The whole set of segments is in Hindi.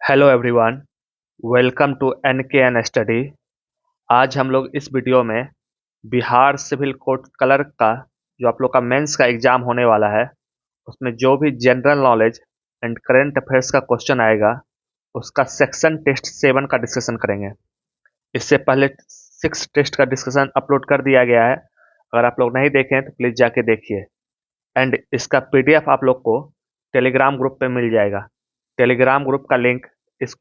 Hello everyone, welcome to an study. आज हम लोग इस वीडियो में बिहार सिविल कोड क्लर्क का जो आप लोग का मेंस का एग्जाम होने वाला है, उसमें जो भी general knowledge and current affairs का क्वेश्चन आएगा उसका सेक्शन टेस्ट 7 का डिस्कशन करेंगे। इससे पहले 6 टेस्ट का डिस्कशन अपलोड कर दिया गया है। अगर आप लोग नहीं देखें तो प्लीज़ जाके देखिए। एंड इसका पीडीएफ आप लोग को टेलीग्राम ग्रुप पे मिल जाएगा। टेलीग्राम ग्रुप का लिंक इस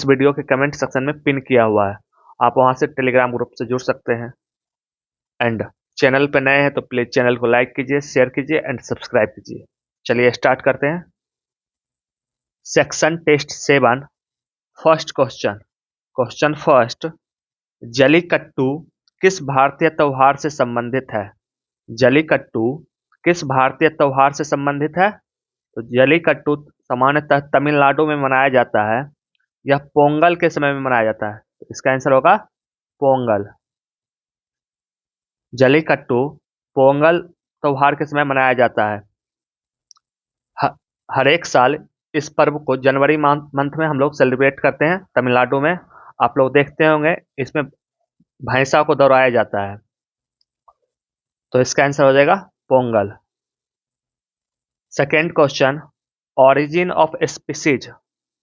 वीडियो के कमेंट सेक्शन में पिन किया हुआ है। आप वहां से टेलीग्राम ग्रुप से जुड़ सकते हैं। एंड चैनल पे नए हैं तो प्लीज चैनल को लाइक कीजिए, शेयर कीजिए एंड सब्सक्राइब कीजिए। चलिए स्टार्ट करते हैं। Section test 7, first question. Question first, Jallikattu किस भारतीय त्योहार से संबंधित है? जलीकट्टू किस भारतीय त्योहार से संबंधित है? तो जलीकट्टू सामान्यतः तमिलनाडु में मनाया जाता है। यह पोंगल के समय में मनाया जाता है। तो इसका आंसर होगा पोंगल। जलीकट्टू पोंगल त्योहार के समय मनाया जाता है। हर एक साल इस पर्व को जनवरी मंथ में हम लोग सेलिब्रेट करते हैं तमिलनाडु में। आप लोग देखते होंगे इसमें भैंसा को दौड़ाया जाता है। तो इसका आंसर हो जाएगा Pongal. Second question, origin of species.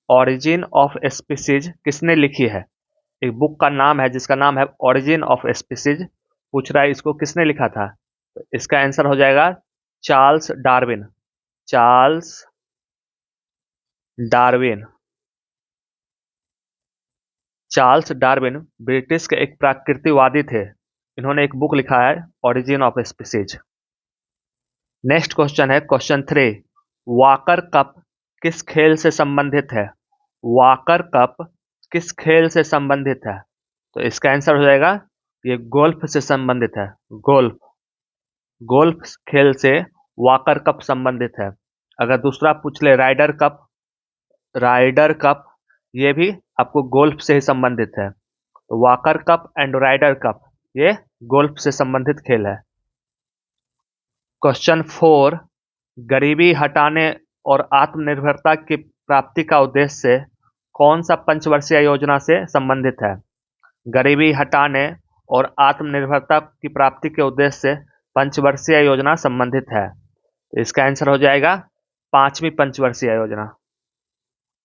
Origin of species किसने लिखी है? एक बुक का नाम है जिसका नाम है ऑरिजिन ऑफ स्पीसीज। पूछ रहा है इसको किसने लिखा था? तो इसका आंसर हो जाएगा Charles Darwin. Charles Darwin. Charles Darwin British के एक प्रकृतिवादी थे। इन्होंने एक बुक लिखा है origin of species. Next question है क्वेश्चन 3, वॉकर कप किस खेल से संबंधित है? वॉकर कप किस खेल से संबंधित है? तो इसका आंसर हो जाएगा ये गोल्फ से संबंधित है। गोल्फ। गोल्फ खेल से वॉकर कप संबंधित है। अगर दूसरा पूछ ले राइडर कप, राइडर कप ये भी आपको गोल्फ से ही संबंधित है। तो walker cup and Ryder cup ये गोल्फ से संबंधित खेल है। क्वेश्चन 4, गरीबी हटाने और आत्मनिर्भरता की प्राप्ति का उद्देश्य कौन सा पंचवर्षीय योजना से संबंधित है? गरीबी हटाने और आत्मनिर्भरता की प्राप्ति के उद्देश्य से पंचवर्षीय योजना संबंधित है। तो इसका आंसर हो जाएगा 5वीं पंचवर्षीय योजना।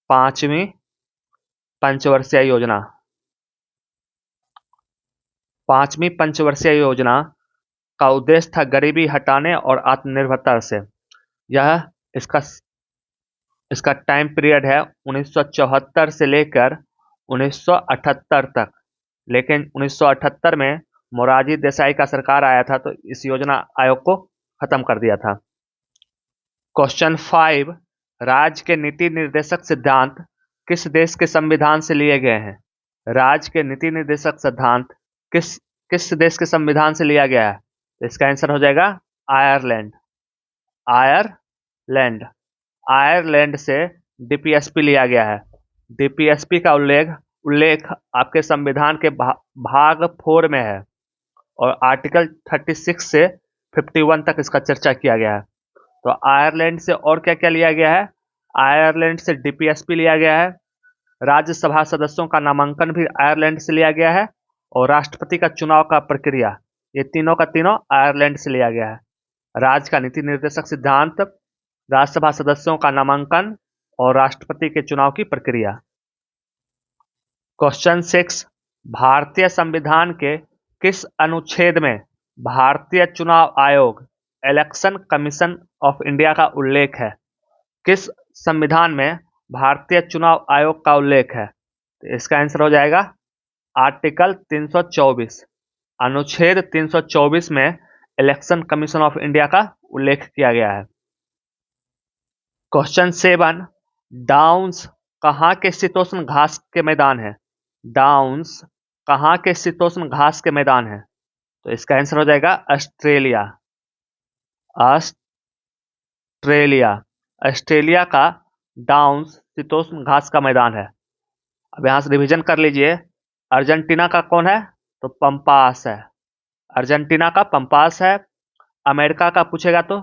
5वीं पंचवर्षीय योजना। 5वीं पंचवर्षीय योजना का उद्देश्य था गरीबी हटाने और आत्मनिर्भरता से। यह इसका टाइम पीरियड है 1974 से लेकर 1978 तक। लेकिन 1978 में मोरारजी देसाई का सरकार आया था तो इस योजना आयोग को खत्म कर दिया था। क्वेश्चन 5, राज्य के नीति निर्देशक सिद्धांत किस देश के संविधान से लिए गए हैं? राज्य के नीति निर्देशक सिद्धांत किस किस देश के संविधान से लिया गया है? तो इसका आंसर हो जाएगा आयरलैंड। आयरलैंड। आयरलैंड से डीपीएसपी लिया गया है। डीपीएसपी का उल्लेख आपके संविधान के भाग 4 में है और आर्टिकल 36 से 51 तक इसका चर्चा किया गया है। तो आयरलैंड से और क्या क्या लिया गया है? आयरलैंड से डीपीएसपी लिया गया है। राज्यसभा सदस्यों का नामांकन भी आयरलैंड से लिया गया है और राष्ट्रपति का चुनाव का प्रक्रिया, ये तीनों का तीनों आयरलैंड से लिया गया है। राज्य का नीति निर्देशक सिद्धांत, राज्यसभा सदस्यों का नामांकन और राष्ट्रपति के चुनाव की प्रक्रिया। क्वेश्चन 6, भारतीय संविधान के किस अनुच्छेद में भारतीय चुनाव आयोग इलेक्शन कमीशन ऑफ इंडिया का उल्लेख है? किस संविधान में भारतीय चुनाव आयोग का उल्लेख है? तो इसका आंसर हो जाएगा आर्टिकल 324। अनुच्छेद 324 में इलेक्शन कमीशन ऑफ इंडिया का उल्लेख किया गया है। क्वेश्चन 7, डाउन्स कहाँ के शीतोष्ण घास के मैदान है? डाउन्स कहाँ के शीतोष्ण घास के मैदान है? तो इसका आंसर हो जाएगा ऑस्ट्रेलिया। ऑस्ट्रेलिया। ऑस्ट्रेलिया का डाउन्स शीतोष्ण घास का मैदान है। अब यहां से रिवीजन कर लीजिए। अर्जेंटीना का कौन है? तो पंपास है। अर्जेंटीना का पंपास है। अमेरिका का पूछेगा तो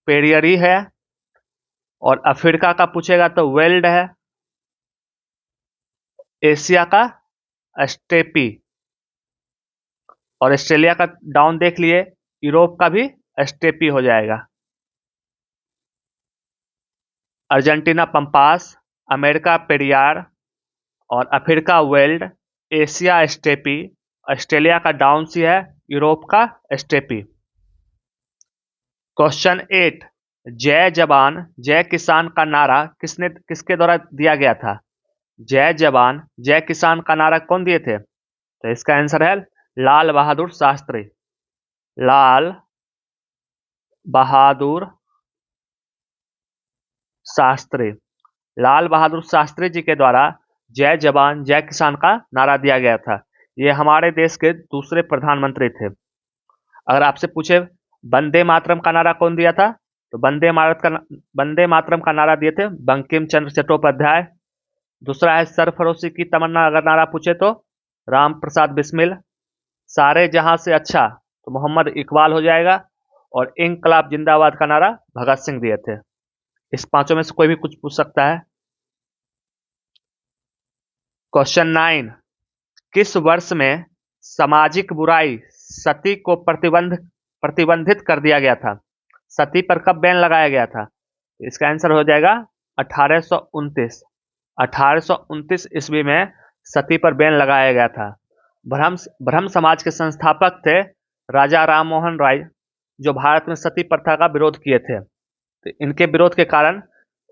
पेरियरी है और अफ्रीका का पूछेगा तो वेल्ड है। एशिया का स्टेपी, और ऑस्ट्रेलिया का डाउन देख लिए, यूरोप का भी स्टेपी हो जाएगा। अर्जेंटीना पंपास, अमेरिका पेरियार और Africa weld, Asia steppe, Australia का डाउन सी है, यूरोप का स्टेपी। क्वेश्चन 8, जय जवान जय किसान का नारा किसके द्वारा दिया गया था? जय जवान जय किसान का नारा कौन दिए थे? तो इसका आंसर है लाल बहादुर शास्त्री। लाल बहादुर शास्त्री, लाल बहादुर शास्त्री जी के द्वारा जय जवान जय किसान का नारा दिया गया था। ये हमारे देश के दूसरे प्रधानमंत्री थे। अगर आपसे पूछे वंदे मातरम का नारा कौन दिया था, तो वंदे मातरम का नारा दिए थे बंकिम चंद्र चट्टोपाध्याय। दूसरा है सरफरोशी की तमन्ना, अगर नारा पूछे तो राम प्रसाद बिस्मिल। सारे जहां से अच्छा तो मोहम्मद इकबाल हो जाएगा। और इंकलाब जिंदाबाद का नारा भगत सिंह दिए थे। इस पांचों में से कोई भी कुछ पूछ सकता है। क्वेश्चन 9, किस वर्ष में सामाजिक बुराई सती को प्रतिबंधित कर दिया गया था? सती पर कब बैन लगाया गया था? इसका आंसर हो जाएगा 1829। 1829 ईस्वी में सती पर बैन लगाया गया था। ब्रह्म समाज के संस्थापक थे राजा राम मोहन राय, जो भारत में सती प्रथा का विरोध किए थे। तो इनके विरोध के कारण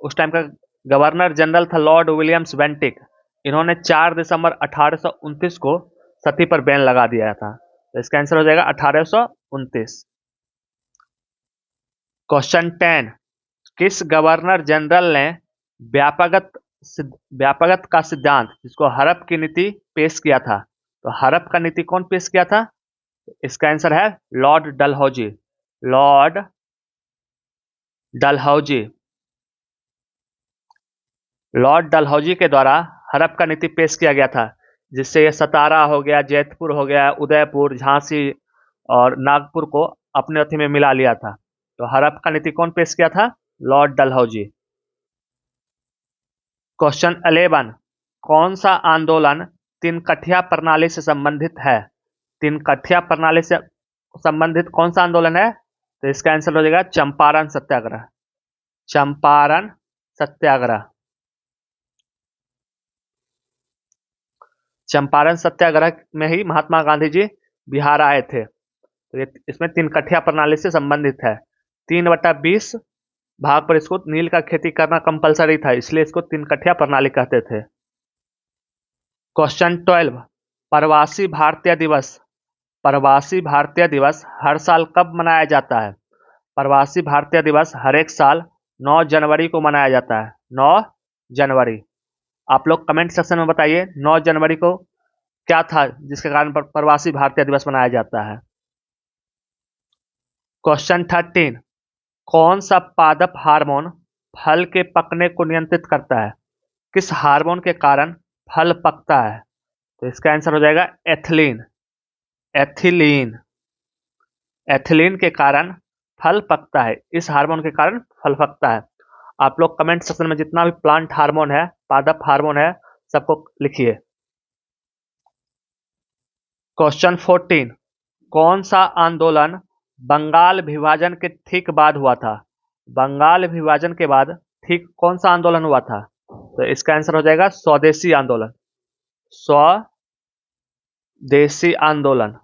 उस टाइम का गवर्नर जनरल था लॉर्ड विलियम्स बेंटिक। इन्होंने 4 दिसंबर 1829 को सती पर बैन लगा दिया था। तो इसका आंसर हो जाएगा 1829। क्वेश्चन 10, किस गवर्नर जनरल ने व्यापकत का सिद्धांत, जिसको हड़प की नीति, पेश किया था? तो हड़प का नीति कौन पेश किया था? इसका आंसर है Lord Dalhousie. Lord Dalhousie, Lord Dalhousie के द्वारा हड़प का नीति पेश किया गया था, जिससे ये सतारा हो गया, जैतपुर हो गया, उदयपुर, झांसी और नागपुर को अपने अथी में मिला लिया था। तो हड़प का नीति कौन पेश किया था? लॉर्ड डलहौजी। क्वेश्चन 11, कौन सा आंदोलन तिनकठिया प्रणाली से संबंधित है? तिनकठिया प्रणाली से संबंधित कौन सा आंदोलन है? तो इसका आंसर हो जाएगा चंपारण सत्याग्रह। चंपारण सत्याग्रह। चंपारण सत्याग्रह में ही महात्मा गांधी जी बिहार आए थे। तो इसमें तिनकठिया प्रणाली से संबंधित है। 3/20 भाग पर इसको नील का खेती करना कंपलसरी था, इसलिए इसको तिनकठिया प्रणाली कहते थे। क्वेश्चन 12, प्रवासी भारतीय दिवस। प्रवासी भारतीय दिवस हर साल कब मनाया जाता है? प्रवासी भारतीय दिवस हर एक साल 9 जनवरी को मनाया जाता है। 9 जनवरी। आप लोग कमेंट सेक्शन में बताइए 9 जनवरी को क्या था जिसके कारण प्रवासी भारतीय दिवस मनाया जाता है। क्वेश्चन 13, कौन सा पादप हार्मोन फल के पकने को नियंत्रित करता है? किस हार्मोन के कारण फल पकता है? तो इसका आंसर हो जाएगा एथिलीन। एथिलीन। एथिलीन के कारण फल पकता है। इस हार्मोन के कारण फल पकता है। आप लोग कमेंट सेक्शन में जितना भी प्लांट हार्मोन है, पादप हार्मोन है, सबको लिखिए। क्वेश्चन 14, कौन सा आंदोलन बंगाल विभाजन के ठीक बाद हुआ था? बंगाल विभाजन के बाद ठीक कौन सा आंदोलन हुआ था? तो इसका आंसर हो जाएगा स्वदेशी आंदोलन। स्वदेशी आंदोलन।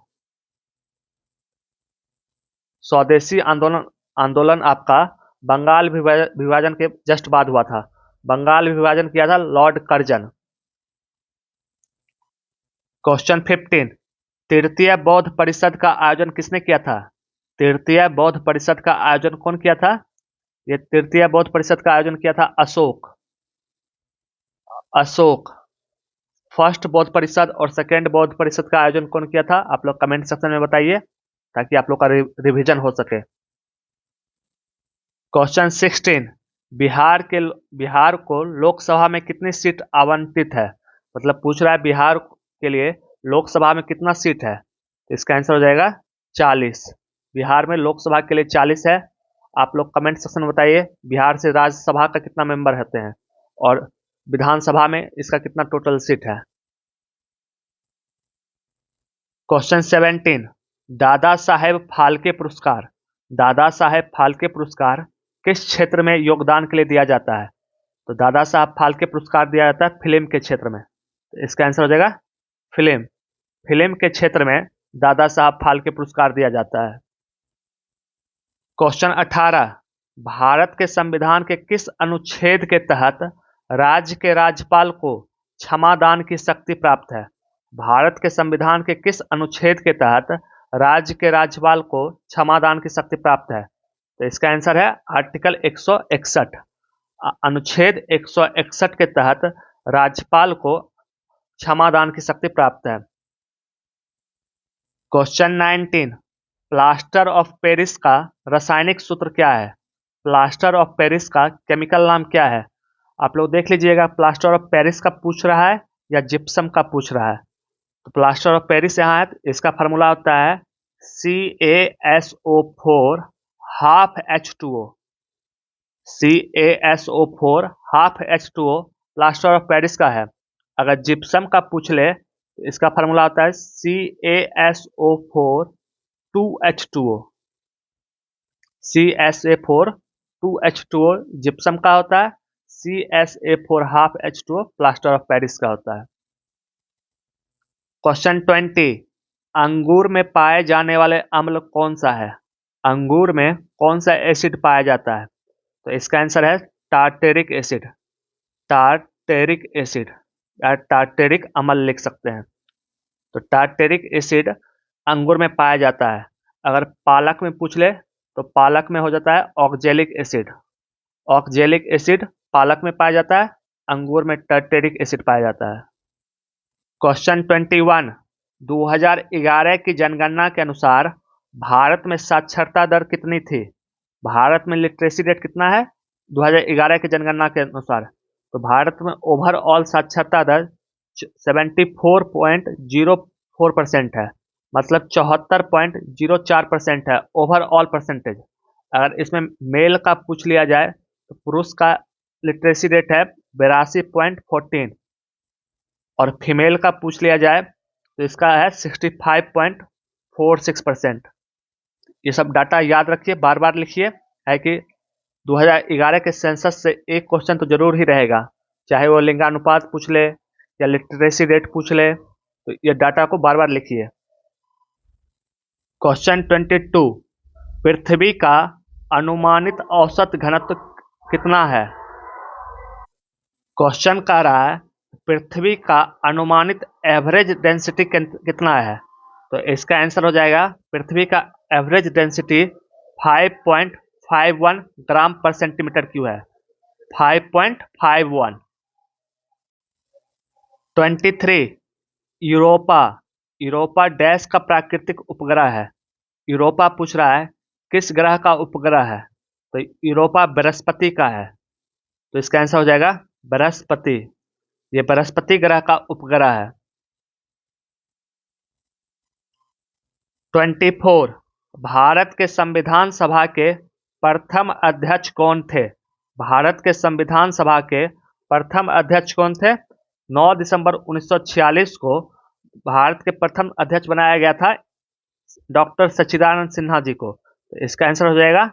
स्वदेशी आंदोलन आपका बंगाल विभाजन के जस्ट बाद हुआ था। बंगाल विभाजन किया था लॉर्ड कर्जन। क्वेश्चन 15, तृतीय बौद्ध परिषद का आयोजन किसने किया था? तृतीय बौद्ध परिषद का आयोजन कौन किया था? ये तृतीय बौद्ध परिषद का आयोजन किया था अशोक। अशोक। फर्स्ट बौद्ध परिषद और सेकेंड बौद्ध परिषद का आयोजन कौन किया था? आप लोग कमेंट सेक्शन में बताइए ताकि आप लोग का रिवीजन हो सके। क्वेश्चन 16, बिहार को लोकसभा में कितनी सीट आवंटित है? मतलब पूछ रहा है बिहार के लिए लोकसभा में कितना सीट है? तो इसका आंसर हो जाएगा 40। बिहार में लोकसभा के लिए 40 है। आप लोग कमेंट सेक्शन में बताइए बिहार से राज्यसभा का कितना मेंबर रहते हैं और विधानसभा में इसका कितना टोटल सीट है। क्वेश्चन 17, दादा साहेब फाल्के पुरस्कार। दादा साहेब फाल्के पुरस्कार किस क्षेत्र में योगदान के लिए दिया जाता है? तो दादा साहब फाल्के पुरस्कार दिया जाता है फिल्म के क्षेत्र में। तो इसका आंसर हो जाएगा फिल्म। फिल्म के क्षेत्र में दादा साहब फाल्के पुरस्कार दिया जाता है। क्वेश्चन 18, भारत के संविधान के किस अनुच्छेद के तहत राज्य के राज्यपाल को क्षमादान की शक्ति प्राप्त है? भारत के संविधान के किस अनुच्छेद के तहत राज्य के राज्यपाल को क्षमादान की शक्ति प्राप्त है? तो इसका आंसर है आर्टिकल 161। अनुच्छेद 161 के तहत राज्यपाल को क्षमादान की शक्ति प्राप्त है। क्वेश्चन 19, प्लास्टर ऑफ पेरिस का रासायनिक सूत्र क्या है? प्लास्टर ऑफ पेरिस का केमिकल नाम क्या है? आप लोग देख लीजिएगा, प्लास्टर ऑफ पेरिस का पूछ रहा है या जिप्सम का पूछ रहा है। तो प्लास्टर ऑफ पेरिस यहाँ है, तो इसका फार्मूला होता है CaSO4 half H2O। CaSO4 half H2O plaster of Paris का है। अगर जिप्सम का पूछ ले तो इसका फार्मूला होता है CaSO4 2H2O। CaSO4 2H2O gypsum का होता है, CaSO4 half H2O plaster of Paris का होता है। क्वेश्चन 20, अंगूर में पाए जाने वाले अम्ल कौन सा है? अंगूर में कौन सा एसिड पाया जाता है? तो इसका आंसर है टार्टेरिक एसिड। टार्टेरिक एसिड या टार्टेरिक अम्ल लिख सकते हैं। तो टार्टेरिक एसिड अंगूर में पाया जाता है। अगर पालक में पूछ ले तो पालक में हो जाता है ऑक्जेलिक एसिड। ऑक्जेलिक एसिड पालक में पाया जाता है, अंगूर में टार्टेरिक एसिड पाया जाता है। क्वेश्चन 21, 2011 की जनगणना के अनुसार भारत में साक्षरता दर कितनी थी? भारत में लिटरेसी रेट कितना है 2011 की जनगणना के अनुसार? तो भारत में ओवरऑल साक्षरता दर 74.04% है, मतलब 74.04% है ओवरऑल परसेंटेज। अगर इसमें मेल का पूछ लिया जाए तो पुरुष का लिटरेसी रेट है 82.14 और फीमेल का पूछ लिया जाए तो इसका है 65.46%। ये सब डाटा याद रखिए, बार बार लिखिए, है कि 2011 के सेंसस से एक क्वेश्चन तो जरूर ही रहेगा, चाहे वो लिंगानुपात पूछ ले या लिटरेसी रेट पूछ ले, तो ये डाटा को बार बार लिखिए। क्वेश्चन 22, पृथ्वी का अनुमानित औसत घनत्व कितना है? क्वेश्चन कह रहा है पृथ्वी का अनुमानित एवरेज डेंसिटी कितना है? तो इसका आंसर हो जाएगा पृथ्वी का एवरेज डेंसिटी 5.51 ग्राम पर सेंटीमीटर क्यूब है। 5.51। 23, यूरोपा डैश का प्राकृतिक उपग्रह है। यूरोपा पूछ रहा है किस ग्रह का उपग्रह है? तो यूरोपा बृहस्पति का है, तो इसका आंसर हो जाएगा बृहस्पति। ये बृहस्पति ग्रह का उपग्रह है। 24, भारत के संविधान सभा के प्रथम अध्यक्ष कौन थे? भारत के संविधान सभा के प्रथम अध्यक्ष कौन थे? 9 दिसंबर 1946 को भारत के प्रथम अध्यक्ष बनाया गया था डॉक्टर सच्चिदानंद सिन्हा जी को। तो इसका आंसर हो जाएगा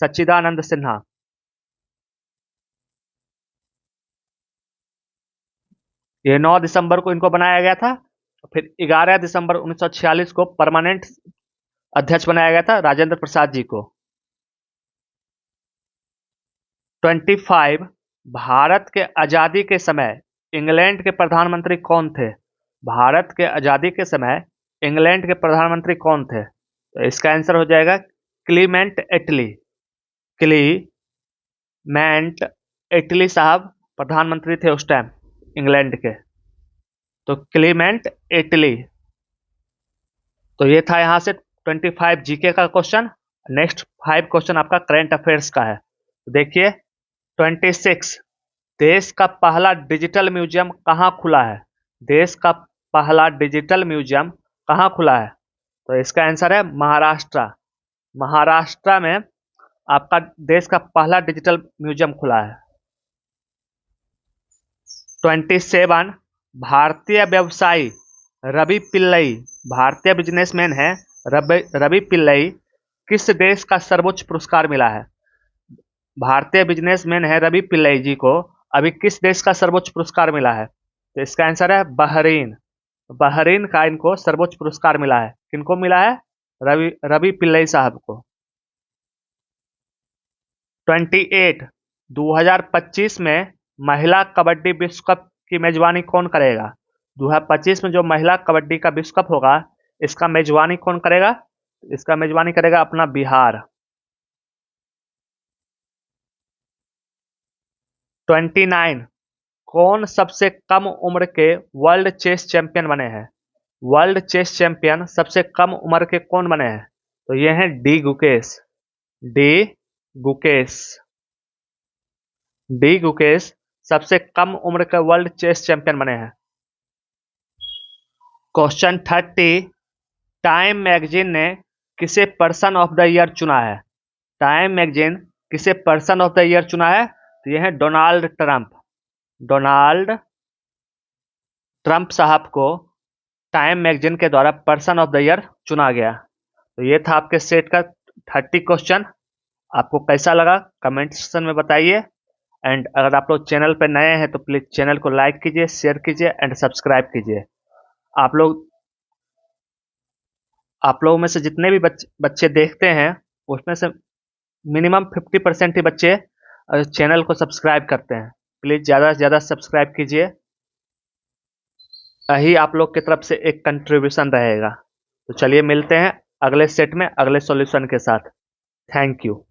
सच्चिदानंद सिन्हा। ये 9 दिसंबर को इनको बनाया गया था, फिर 11 दिसंबर 1946 को परमानेंट अध्यक्ष बनाया गया था राजेंद्र प्रसाद जी को। 25, भारत के आजादी के समय इंग्लैंड के प्रधानमंत्री कौन थे? भारत के आजादी के समय इंग्लैंड के प्रधानमंत्री कौन थे? तो इसका आंसर हो जाएगा क्लीमेंट एटली। क्लीमेंट एटली साहब प्रधानमंत्री थे उस टाइम इंग्लैंड के, तो क्लीमेंट एटली। तो ये था यहाँ से 25 जीके का क्वेश्चन। नेक्स्ट 5 क्वेश्चन आपका करंट अफेयर्स का है। तो देखिए 26, देश का पहला डिजिटल म्यूजियम कहाँ खुला है? देश का पहला डिजिटल म्यूजियम कहाँ खुला है? तो इसका आंसर है महाराष्ट्र। महाराष्ट्र में आपका देश का पहला डिजिटल म्यूजियम खुला है। 27, भारतीय व्यवसायी रवि पिल्लई भारतीय बिजनेसमैन है रवि पिल्लई, किस देश का सर्वोच्च पुरस्कार मिला है? भारतीय बिजनेसमैन है रवि पिल्लई जी को अभी किस देश का सर्वोच्च पुरस्कार मिला है? तो इसका आंसर है बहरीन। बहरीन का इनको सर्वोच्च पुरस्कार मिला है। किनको मिला है? रवि पिल्लई साहब को। 28 2025 में महिला कबड्डी विश्व कप की मेजबानी कौन करेगा? 2025 में जो महिला कबड्डी का विश्व कप होगा, इसका मेजबानी कौन करेगा? इसका मेजबानी करेगा अपना बिहार। 29 कौन सबसे कम उम्र के वर्ल्ड चेस चैंपियन बने हैं? वर्ल्ड चेस चैंपियन सबसे कम उम्र के कौन बने हैं? तो ये हैं D Gukesh. D Gukesh. D Gukesh सबसे कम उम्र के वर्ल्ड चेस चैंपियन बने हैं। क्वेश्चन 30 टाइम मैगजीन ने किसे पर्सन ऑफ द ईयर चुना है? टाइम मैगजीन किसे पर्सन ऑफ द ईयर चुना है? तो ये है डोनाल्ड ट्रंप। डोनाल्ड ट्रंप साहब को टाइम मैगजीन के द्वारा पर्सन ऑफ द ईयर चुना गया। तो ये था आपके सेट का 30 क्वेश्चन। आपको कैसा लगा कमेंट सेक्शन में बताइए। एंड अगर आप लोग चैनल पर नए हैं तो प्लीज चैनल को लाइक कीजिए, शेयर कीजिए एंड सब्सक्राइब कीजिए। आप लोगों में से जितने भी बच्चे देखते हैं उसमें से मिनिमम 50% ही बच्चे चैनल को सब्सक्राइब करते हैं। प्लीज ज़्यादा से ज़्यादा सब्सक्राइब कीजिए, यही आप लोग की तरफ से एक कंट्रीब्यूशन रहेगा। तो चलिए मिलते हैं अगले सेट में अगले सॉल्यूशन के साथ। Thank you.